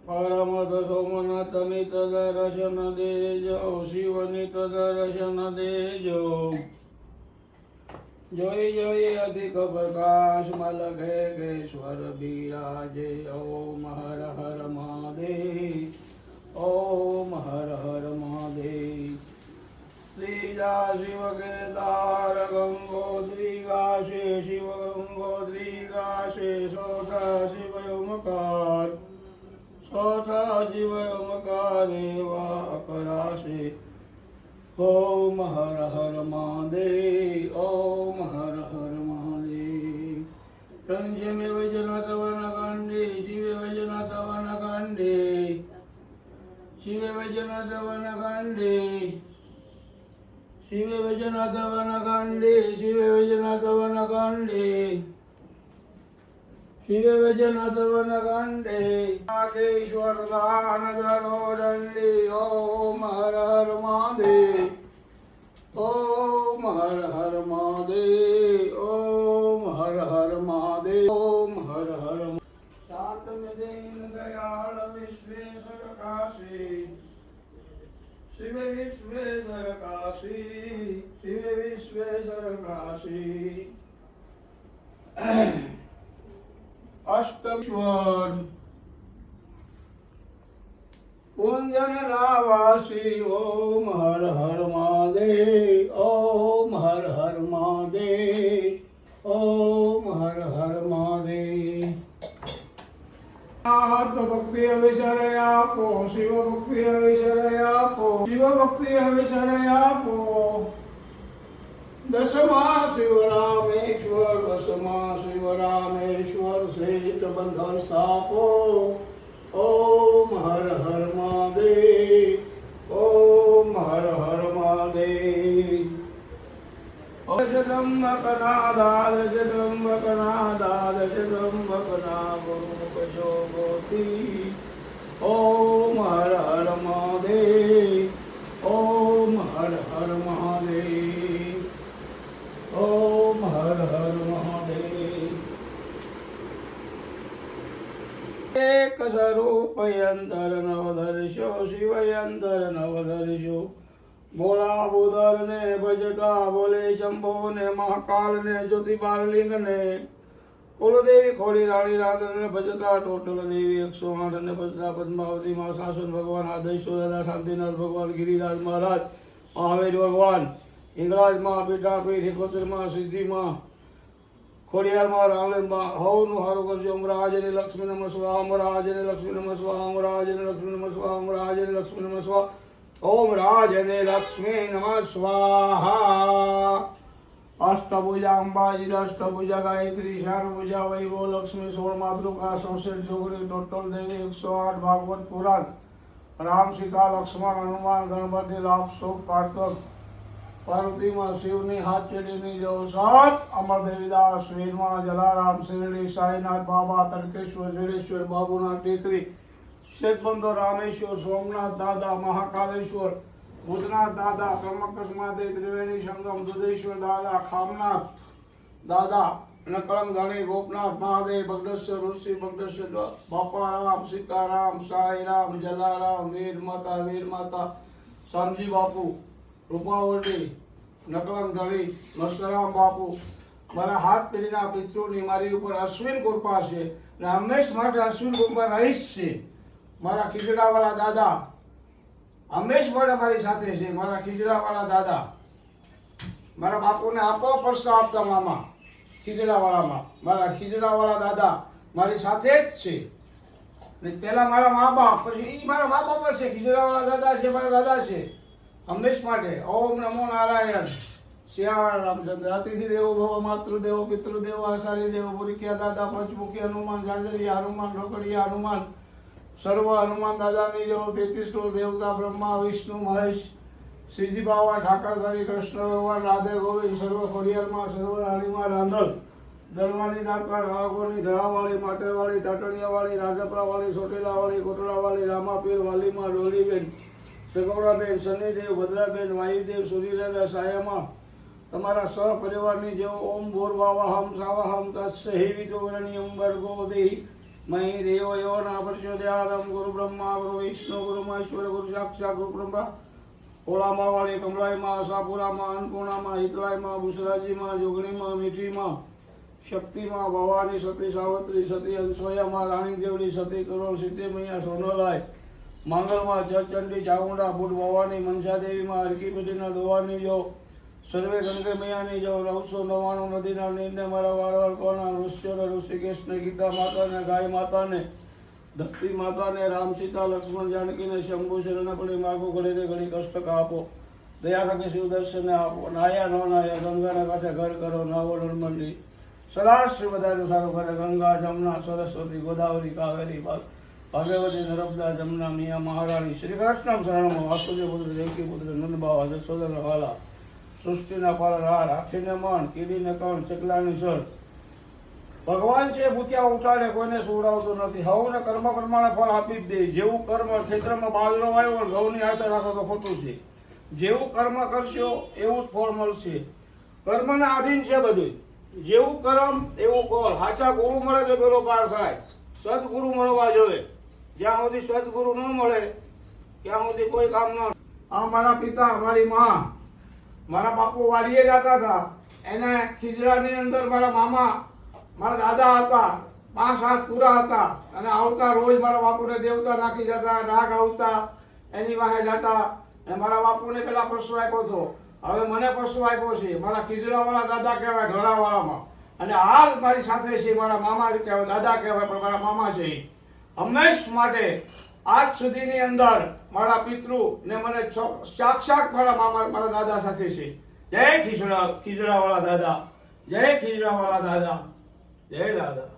પરમત સોમનાથ નિત દર્શન દેજો, શિવ નિત દર્શન દેજો. જોઈ જોઈ અધિક પ્રકાશ મલઘેશ્વર બિરાજે. ઓમ હર હર મહાદેવ, ઓમ હર હર મહાદેવ. ત્રીજા શિવ કેદાર ગંગોત્રી ગાશે, શિવ ગંગોત્રી ગાશે. ચોથા શિવ ઓમકાર, ચોથા શિવ ઓમકાર એવા અકરાશે. ઓમ હર હર મહાદેવ, ઓમ હર હર મહાદેવ. પંચમે વૈજનાથ વનકાંડે, શિવે વૈજનાથ વનકાંડે, શિવે વૈજનાથ વનકાંડે, શિવે વૈજનાથ વનકાંડે, શિવે વૈજનાથ વનકાંડે, શિવે વૈજનાથ વનકાંડે. નાગેશ્વર દાન ધરો દંડી. ઓમ હર હર મહાદેવ, ઓમ હર હર મહાદેવ, ઓમ હર હર મહાદેવ, ઓમ હર હર. સાતમે દીન દયાળ વિશ્વેશ્વર કાશી, શિવ વિશ્વેશ્વર કાશી, શિવ વિશ્વેશ્વર કાશી. અષ્ટેશ્વર કુંજન નાવાસી. ઓમ હર હર મહાદેવ, ઓમ હર હર મહાદેવ, ઓમ હર હર મહાદેવ. ભક્તિ અવિસર આપો, શિવ ભક્તિ અવિસર આપો, શિવ ભક્તિ અવિસર આપો. દશમા શિવ રામેશ્વર, દશમા શિવ રામેશ્વર. શેષ બંધન સાપો. ઓમ હર હર મહાદેવ, ઓમ હર હર મહાદેવ. જગમ્બકનાદા, જગમ્બકનાદા, જગમ્બકના ગુરુમુખ જોગોતી. ઓમ હર હર મહાદેવ, ઓમ હર હર મહાદેવ, ઓમ હર હર મહાદેવ. એક સ્વરૂપ અંતર નવધર્ષો, શિવયંતર નવધર્ષો. ભોળા બુધર ને ભજતા બોલે શંભો ને મહાકાલ ને જ્યોતિબાલિંગ ને. કુલદેવી ખોડી રાણી રાધર ને ભજતા ટોટલ દેવી 108 ને ભજતા પદ્માવતી માં શાસન ભગવાન, આદેશો દાદા શાંતિનાથ ભગવાન, ગિરિરાજ મહારાજ, મહાવીર ભગવાન, હિંગરાજ માં, પીઠાપીઠ, હિકોતર માં, સિદ્ધિ માં, ખોડિયાર માં, રાવણ માં. હવનું હારું કરજો. ઓમ રાજને લક્ષ્મી નમઃ સ્વાહા, ઓમ રાજને લક્ષ્મી નમઃ સ્વાહા, ઓમ રાજને લક્ષ્મી નમઃ સ્વાહા, ઓમ રાજને લક્ષ્મી નમઃ સ્વાહા, ઓમ રાજને લક્ષ્મી નમઃ સ્વાહા. અષ્ટભુજા અંબાજી, અષ્ટભુજા ગાયત્રી, ચારભુજા વૈભવ લક્ષ્મી, 16 માતૃકા, 67 છોકરી, ટોટલ દેવી 108. ભાગવત પુરાણ. રામ, સીતા, લક્ષ્મણ, હનુમાન, ગણપતિ, લાભ, સુખ, કાર્તક, પાર્વતીમાં, શિવની હાથ ચડીની જવ સાત. અમર દેવીદાસ, વીરમાં, જલારામ, શિરડી સાઈનાથ બાબા, તર્કેશ્વર, જડેશ્વર, બાબુનાથ ટેકરી, શેતબંધો, રામેશ્વર, સોમનાથ દાદા, મહાકાલેશ્વર, ભૂતનાથ દાદા, કર્મકસ મહાદેવ, ત્રિવેણી સંગમ, દુધેશ્વર દાદા, ખામનાથ દાદા, નકળંગ ધણી, ગોપનાથ મહાદેવ, બગડેશ્વર ઋષિ, બગડેશ્વર બાપારામ, સીતારામ, સાઈરામ, જલારામ, વીર માતા, વીર માતા, શામજી બાપુ, રૂપાવટી, નકલંગ ધણી, મસ્કરામ બાપુ. મારા હાથ પેઢીના પિતૃની મારી ઉપર અશ્વિન કૃપા છે ને હંમેશ માટે અશ્વિન કૃપા રહીશ છે. મારા ખીજડાવાળા દાદા હંમેશ માટે મારી સાથે છે. મારા ખીજડાવાળા દાદા, મારા બાપુને આપો પરસા આપતા મામા ખીજડાવાળામાં. મારા ખીજડાવાળા દાદા મારી સાથે જ છે. ને પહેલાં મારા મા બાપ, પછી એ મારા મા બાપ છે. ખીજડાવાળા દાદા છે, મારા દાદા છે હંમેશ માટે. ઓમ નમો નારાયણ. શ્યાળ રામચંદ્ર. અતિથિ દેવો ભવ, માતૃદેવો, પિતૃદેવો, આચાર્ય દેવો, પુરિક્યા દાદા, પંચમુખી હનુમાન, ઝાંઝરિયા હનુમાન, ઢોકડિયા હનુમાન, સર્વ હનુમાન દાદાની જવો. 33 કરોડ દેવતા, બ્રહ્મા, વિષ્ણુ, મહેશ, શ્રીજી બાવા, ઠાકરધરી, કૃષ્ણ ભગવાન, રાધે ગોવિંદ, સર્વ ખોડિયારમાં, સર્વ રાણીમાં, રાંધણ, દરવાની નાકા, રાઘોની, ધરાવાળી, માટેવાળી, ટાટણિયાવાળી, રાજપરાવાળી, ચોટીલાવાળી, કોટડાવાળી, રામાપીર, વાલીમાં, ડોરીબેન, સગવડાબેન, શનિદેવ, ભદ્રાબેન, વાયુદેવ, સૂર્યદાદા, સાયામાં, તમારા સહપરિવારની જેવો ઓમ ભૂર્ભાવહમ સ્વાહમ તત્સહિવિતો વરણ્યમ ભર્ગો દેહિ મહી દેવો યો ના પ્રચોદયાદમ ગુરુ બ્રહ્મા ગુરુ વિષ્ણુ ગુરુ મહેશ્વર ગુરુ સાક્ષાત ગુરુ બ્રહ્મા ઓળામાં વાળી કમલાઈમાં સાપુરામાં અન્નપૂર્ણામાં હિતલાઈમાં બુસરાજીમાં જોગણીમાં મીઠીમાં શક્તિમાં ભવાની સતી સાવત્રી સતી અંસોયામાં રાણી દેવડી સતી કરોડ સિદ્ધિ મૈયા સોનલાય માંગલમાં જચંડી ચામુંડા બુટ ભવાની મનસા દેવીમાં હરકીપતિના દોવાની જો સર્વે ગંગે મૈયાની જો 999 નદીના નીરને મારા વારવાર કોના ઋષિઓને ઋષિકેશને ગીતા માતાને ગાય માતાને દત્તી માતાને રામ સીતા લક્ષ્મણ જાનકીને શંભુ શરણે પડી માગો ઘડીને ઘડી કષ્ટ આપો દયા થકી શિવ દર્શનને આપો નાયા ન નાયા ગંગાના કાંઠે ઘર કરો નાવો નર્મદી સદાશિવ બધાનું સારું કરે ગંગા જમના સરસ્વતી ગોદાવરી કાવેરી ભાગવતી નર્મદા જમના મિયા મહારાણી શ્રી કૃષ્ણ શરણમાં વાસુદેવ પુત્ર દેવકી પુત્ર નંદબાવા જશોદા વાલા સૃષ્ટિના પાલનહાર હાથીને મન કીડીને કણ ચકલાની સર ભગવાન છે ભૂખ્યા ઉઠાડે કોઈને સુવડાવતો નથી હવને કર્મ પ્રમાણે ફળ આપી જ દે જેવું કર્મ ખેતરમાં બાજરો વાવ્યો હોય ઘઉંની આશા રાખો તો ખોટું છે જેવું કર્મ કરશો એવું જ ફળ મળશે કર્મના આધીન છે બધું જેવું કર્મ એવું ફળ સાચા ગુરુ મળે તો પેલો પાર થાય સદગુરુ મળવા જોઈએ જ્યાં સુધી સદગુરુ ન મળે ત્યાં સુધી કોઈ કામ ન આ મારા પિતા મારી માં મારા બાપુ વાડીએ જતા હતા એને ખીજડાની અંદર મારા મામા મારા દાદા હતા 5 હાથ પૂરા હતા અને આવતા રોજ મારા બાપુને દેવતા નાખી જતા નાગ આવતા એની વાહે જતા અને મારા બાપુને પેલા પરસો આપ્યો હતો હવે મને પરસો આપ્યો છે મારા ખીજડાવાળા દાદા કહેવાય ઢોરાવાળામાં અને હાલ મારી સાથે છે મારા મામા કહેવાય દાદા કહેવાય પણ મારા મામા છે હંમેશ માટે આજ સુધીની અંદર મારા પિતૃ ને મને સાક્ષાત મારા મામા મારા દાદા સાથે છે જય ખીજડાવાળા દાદા જય ખીજડાવાળા દાદા જય દાદા